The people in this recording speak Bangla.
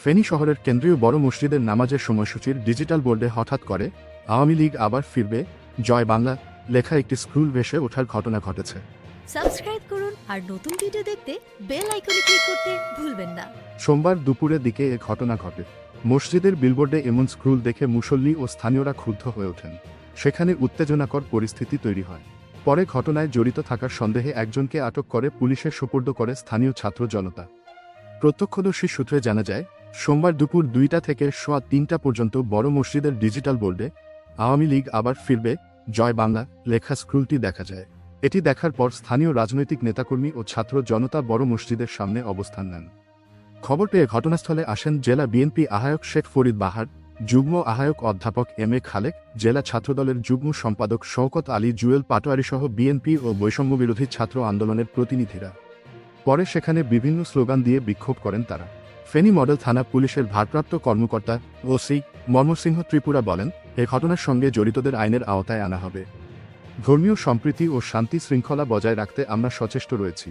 ফেনী শহরের কেন্দ্রীয় বড় মসজিদের নামাজের সময়সূচির ডিজিটাল বোর্ডে হঠাৎ করে আওয়ামী লীগ আবার ফিরবে জয় বাংলা লেখা একটি স্ক্রুল ভেসে ওঠার ঘটনা ঘটেছে। সাবস্ক্রাইব করুন আর নতুন ভিডিও দেখতে বেল আইকনে ক্লিক করতে ভুলবেন না। সোমবার দুপুরের দিকে এ ঘটনা ঘটে। মসজিদের বিলবোর্ডে এমন স্ক্রুল দেখে মুসল্লি ও স্থানীয়রা ক্ষুব্ধ হয়ে ওঠেন। সেখানে উত্তেজনাকর পরিস্থিতি তৈরি হয়। পরে ঘটনায় জড়িত থাকার সন্দেহে একজনকে আটক করে পুলিশের সোপর্দ করে স্থানীয় ছাত্র জনতা। প্রত্যক্ষদর্শী সূত্রে জানা যায়, সোমবার দুপুর 2টা থেকে সোয়া 3টা পর্যন্ত বড় মসজিদের ডিজিটাল বোর্ডে আওয়ামী লীগ আবার ফিরবে জয় বাংলা লেখা স্ক্রুলটি দেখা যায়। এটি দেখার পর স্থানীয় রাজনৈতিক নেতাকর্মী ও ছাত্র জনতা বড় মসজিদের সামনে অবস্থান নেন। খবর পেয়ে ঘটনাস্থলে আসেন জেলা বিএনপি আহ্বায়ক শেখ ফরিদ বাহার, যুগ্ম আহ্বায়ক অধ্যাপক এম এ খালেক, জেলা ছাত্রদলের যুগ্ম সম্পাদক শওকত আলী জুয়েল পাটোয়ারিসহ বিএনপি ও বৈষম্যবিরোধী ছাত্র আন্দোলনের প্রতিনিধিরা। পরে সেখানে বিভিন্ন স্লোগান দিয়ে বিক্ষোভ করেন তারা। ফেনী মডেল থানা পুলিশের ভারপ্রাপ্ত কর্মকর্তা ওসি মর্মসিংহ ত্রিপুরা বলেন, এ ঘটনার সঙ্গে জড়িতদের আইনের আওতায় আনা হবে। ধর্মীয় সম্প্রীতি ও শান্তি শৃঙ্খলা বজায় রাখতে আমরা সচেষ্ট রয়েছি।